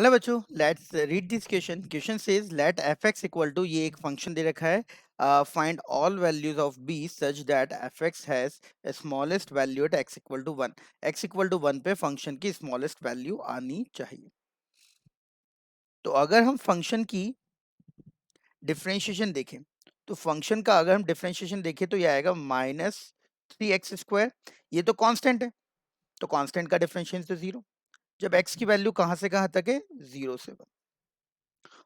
Hello बच्चों, let's read this question. Question says let fx equal to, ये एक function दे रखा है, find all values of b such that fx has smallest value at x equal to 1। x equal to 1 पे function की smallest value आनी चाहिए। तो अगर हम फंक्शन की डिफरेंशिएशन देखें, तो फंक्शन का अगर हम डिफरेंशिएशन देखें तो ये आएगा -3x²। ये तो कांस्टेंट है, तो कांस्टेंट का डिफरेंशिएशन तो जीरो, जब x की वैल्यू कहां से कहां तक है, 0 से 1।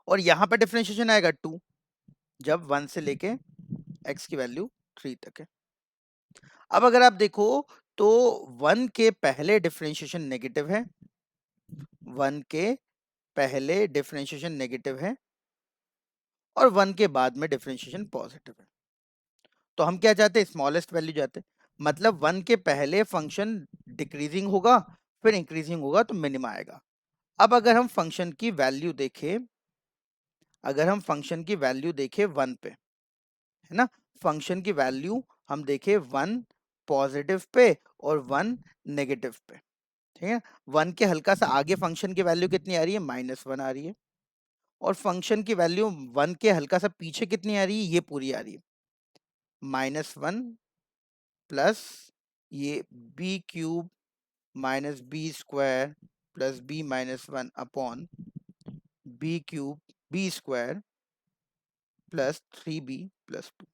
और यहाँ पर डिफरेंशिएशन आएगा 2, जब 1 से लेके x की वैल्यू 3 तक है। अब अगर आप देखो तो 1 के पहले डिफरेंशिएशन नेगेटिव है, 1 के पहले डिफरेंशिएशन नेगेटिव है और 1 के बाद में डिफरेंशिएशन पॉजिटिव है। तो हम क्या चाहते हैं, स्मॉलेस्ट वैल्यू चाहते हैं। मतलब 1 के पहले फंक्शन डिक्रीजिंग होगा, फिर इंक्रीजिंग होगा तो मिनिमम आएगा। अब अगर हम फंक्शन की वैल्यू देखें, अगर हम फंक्शन की वैल्यू देखें 1 पे, है ना, फंक्शन की वैल्यू हम देखें 1 पॉजिटिव पे और 1 नेगेटिव पे, ठीक है। 1 के हल्का सा आगे फंक्शन की वैल्यू कितनी आ रही है, -1 आ रही है। और फंक्शन की वैल्यू 1 के हल्का सा पीछे कितनी आ रही है, ये पूरी आ रही है, -1 प्लस ये b³ -b² plus b-1 upon b³ b² plus 3b plus 2,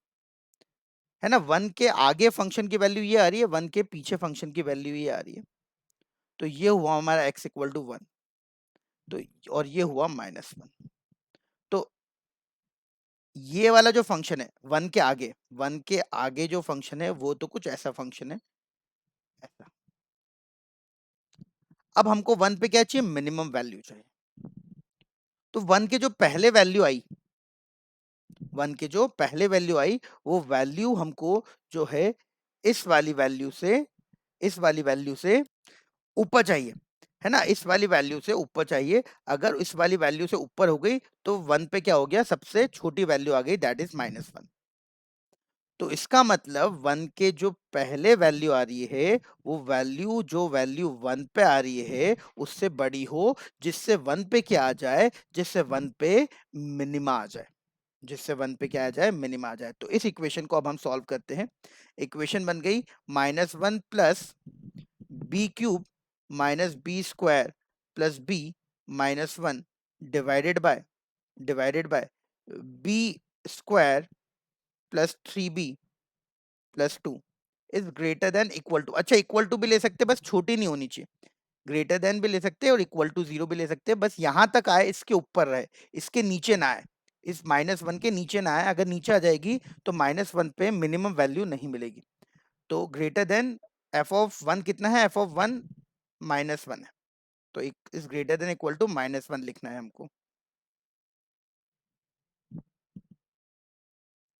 है ना। 1 के आगे फंक्शन की वैल्यू ये आ रही है, 1 के पीछे फंक्शन की वैल्यू ये आ रही है। तो ये हुआ हमारा x इक्वल टू 1, तो और ये हुआ -1। तो ये वाला जो फंक्शन है 1 के आगे, 1 के आगे जो फंक्शन है वो तो कुछ ऐसा फंक्शन है, ऐसा। अब हमको 1 पे क्या चाहिए, मिनिमम वैल्यू चाहिए। तो 1 के जो पहले वैल्यू आई, 1 के जो पहले वैल्यू आई, वो वैल्यू हमको जो है इस वाली वैल्यू से, इस वाली वैल्यू से ऊपर चाहिए, है ना। इस वाली वैल्यू से ऊपर चाहिए। अगर इस वाली वैल्यू से ऊपर हो गई तो 1 पे क्या हो गया, सबसे छोटी वैल्यू आ गई, दैट इज -1। तो इसका मतलब 1 के जो पहले वैल्यू आ रही है, वो वैल्यू जो वैल्यू 1 पे आ रही है उससे बड़ी हो, जिससे 1 पे क्या आ जाए, जिससे 1 पे मिनिमा आ जाए, जिससे 1 पे क्या आ जाए, मिनिमा आ जाए। तो इस इक्वेशन को अब हम सॉल्व करते हैं। इक्वेशन बन गई -1 plus b³ -b² plus b-1 divided by b² plus 3b plus 2 is greater than equal to. अच्छा, इक्वल टू भी ले सकते हैं, बस छोटी नहीं होनी चाहिए। ग्रेटर देन भी ले सकते हैं और इक्वल टू 0 भी ले सकते हैं, बस यहां तक आए, इसके ऊपर रहे, इसके नीचे ना आए, इस -1 के नीचे ना आए। अगर नीचे आ जाएगी तो -1 पे मिनिमम वैल्यू नहीं मिलेगी। तो ग्रेटर देन f(1) कितना है, f(1) -1 है, तो is greater than equal to -1 लिखना है हमको,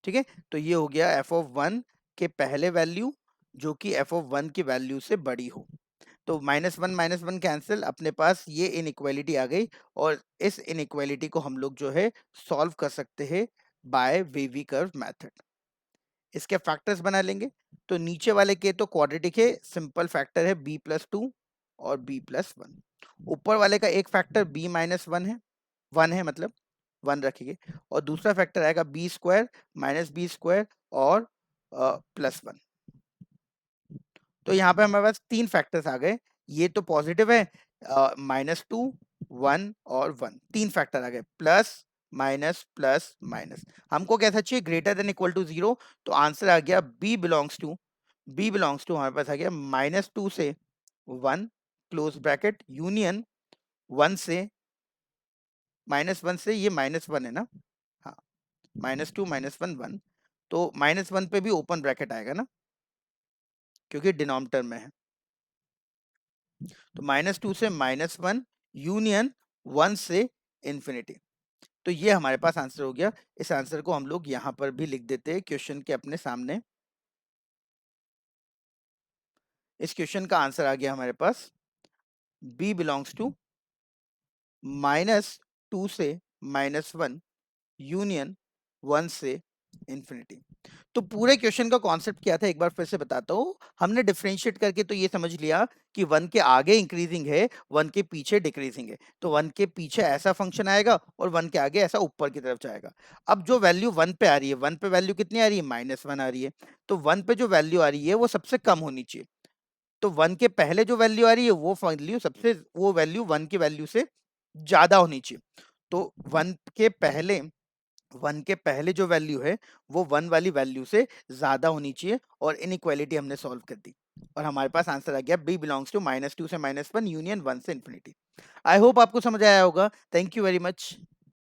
ठीक है। तो ये हो गया f(1) के पहले वैल्यू जो कि f(1) की वैल्यू से बड़ी हो। तो -1 कैंसिल, अपने पास ये इनइक्वालिटी आ गई। और इस इनइक्वालिटी को हम लोग जो है सॉल्व कर सकते हैं बाय वेवी कर्व मेथड। इसके फैक्टर्स बना लेंगे। तो नीचे वाले के तो क्वाड्रेटिक है, सिंपल फैक्टर है b+2 और b+1। ऊपर वाले का एक फैक्टर b-1 है, 1 है, मतलब 1 रखेंगे। और दूसरा फैक्टर आएगा b² -b² और +1। तो यहाँ पे हमारे पास 3 फैक्टर्स आ गए। ये तो पॉजिटिव है, -2 1 और 1, 3 फैक्टर आ गए, प्लस माइनस प्लस माइनस। हमको कैसा चाहिए, ग्रेटर देन इक्वल टू 0। तो आंसर आ गया b बिलोंग्स टू हमारे पास आ गया -2 से 1 क्लोज ब्रैकेट यूनियन 1 से -1 से, ये -1 है ना, हाँ, -2 -1 1। तो -1 पे भी ओपन ब्रैकेट आएगा ना, क्योंकि डिनोमिनेटर में है। तो -2 से -1 यूनियन 1 से इंफिनिटी। तो ये हमारे पास आंसर हो गया। इस आंसर को हम लोग यहाँ पर भी लिख देते हैं क्वेश्चन के अपने सामने। इस क्वेश्चन का आंसर आ गया हमारे पास b बिलोंग्स टू -2 से -1 यूनियन 1 से इन्फिनिटी। तो पूरे क्वेश्चन का कॉन्सेप्ट क्या था एक बार फिर से बताता हूँ। हमने डिफरेंशिएट करके तो ये समझ लिया कि 1 के आगे इंक्रीजिंग है, 1 के पीछे डिक्रीजिंग है। तो 1 के पीछे ऐसा फंक्शन आएगा और 1 के आगे ऐसा ऊपर की तरफ जाएगा। अब जो वैल्यू 1 पे आ रही है, 1 पे वैल्यू कितनी आ रही है? -1 आ रही है। तो 1 पे जो वैल्यू आ रही है वो सबसे कम होनी चाहिए। तो 1 के पहले जो वैल्यू आ रही है वो वैल्यू 1 की वैल्यू से ज्यादा होनी चाहिए। तो 1 के पहले जो वैल्यू है वो 1 वाली वैल्यू से ज्यादा होनी चाहिए और इनइक्वालिटी हमने सॉल्व कर दी और हमारे पास आंसर आ गया b बिलोंग्स टू -2 से -1 यूनियन 1 से इंफिनिटी। आई होप आपको समझ आया होगा। Thank you very much.